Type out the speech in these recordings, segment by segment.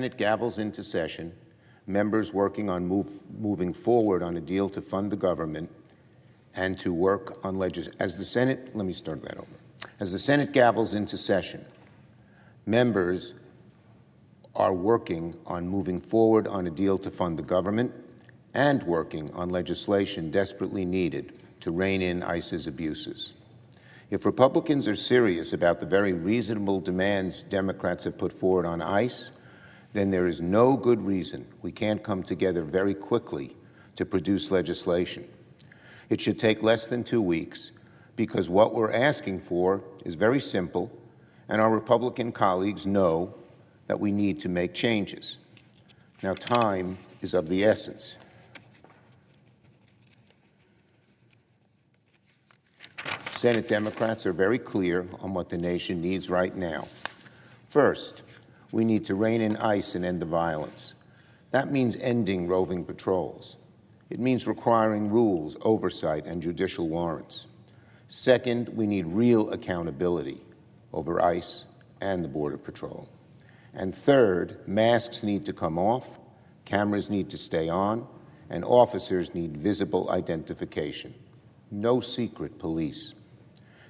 Senate gavels into session, members working on moving forward on a deal to fund the government and to work on legislation. As the Senate gavels into session, members are working on moving forward on a deal to fund the government and working on legislation desperately needed to rein in ICE's abuses. If Republicans are serious about the very reasonable demands Democrats have put forward on ICE, then there is no good reason we can't come together very quickly to produce legislation. It should take less than 2 weeks, because what we're asking for is very simple, and our Republican colleagues know that we need to make changes. Now, time is of the essence. Senate Democrats are very clear on what the nation needs right now. First, we need to rein in ICE and end the violence. That means ending roving patrols. It means requiring rules, oversight, and judicial warrants. Second, we need real accountability over ICE and the Border Patrol. And third, masks need to come off, cameras need to stay on, and officers need visible identification. No secret police.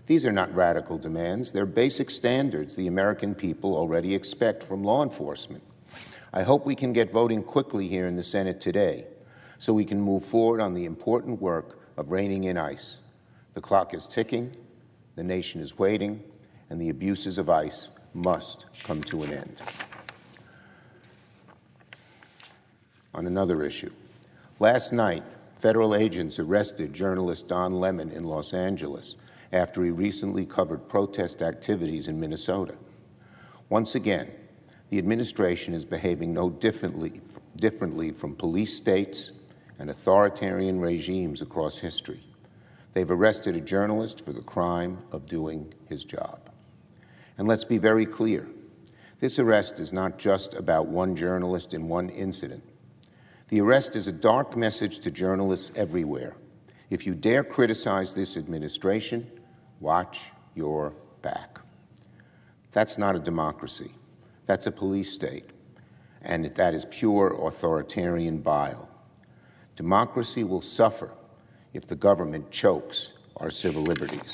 These are not radical demands. They're basic standards the American people already expect from law enforcement. I hope we can get voting quickly here in the Senate today so we can move forward on the important work of reining in ICE. The clock is ticking, the nation is waiting, and the abuses of ICE must come to an end. On another issue, last night, federal agents arrested journalist Don Lemon in Los Angeles after he recently covered protest activities in Minnesota. Once again, the administration is behaving no differently from police states and authoritarian regimes across history. They've arrested a journalist for the crime of doing his job. And let's be very clear, this arrest is not just about one journalist in one incident. The arrest is a dark message to journalists everywhere. If you dare criticize this administration, watch your back. That's not a democracy. That's a police state, and that is pure authoritarian bile. Democracy will suffer if the government chokes our civil liberties.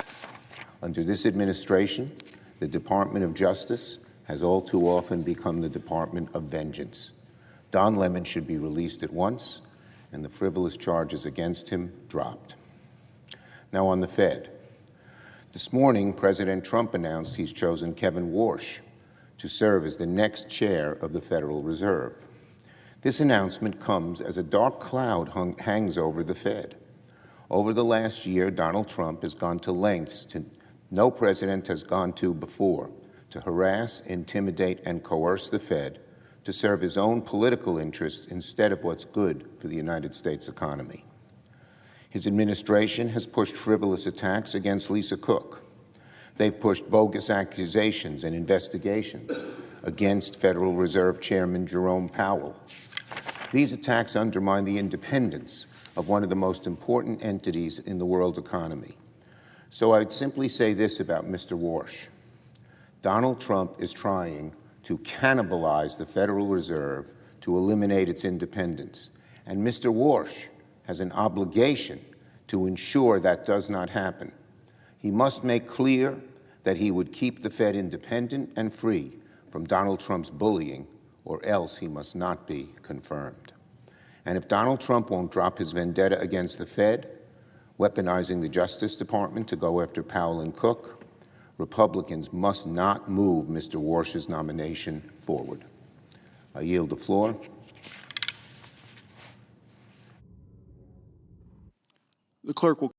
Under this administration, the Department of Justice has all too often become the Department of Vengeance. Don Lemon should be released at once, and the frivolous charges against him dropped. Now on the Fed. This morning, President Trump announced he's chosen Kevin Warsh to serve as the next chair of the Federal Reserve. This announcement comes as a dark cloud hangs over the Fed. Over the last year, Donald Trump has gone to lengths no president has gone to before to harass, intimidate, and coerce the Fed to serve his own political interests instead of what's good for the United States economy. His administration has pushed frivolous attacks against Lisa Cook. They've pushed bogus accusations and investigations against Federal Reserve Chairman Jerome Powell. These attacks undermine the independence of one of the most important entities in the world economy. So I'd simply say this about Mr. Warsh. Donald Trump is trying to cannibalize the Federal Reserve to eliminate its independence. And Mr. Warsh has an obligation to ensure that does not happen. He must make clear that he would keep the Fed independent and free from Donald Trump's bullying, or else he must not be confirmed. And if Donald Trump won't drop his vendetta against the Fed, weaponizing the Justice Department to go after Powell and Cook, Republicans must not move Mr. Warsh's nomination forward. I yield the floor. The clerk will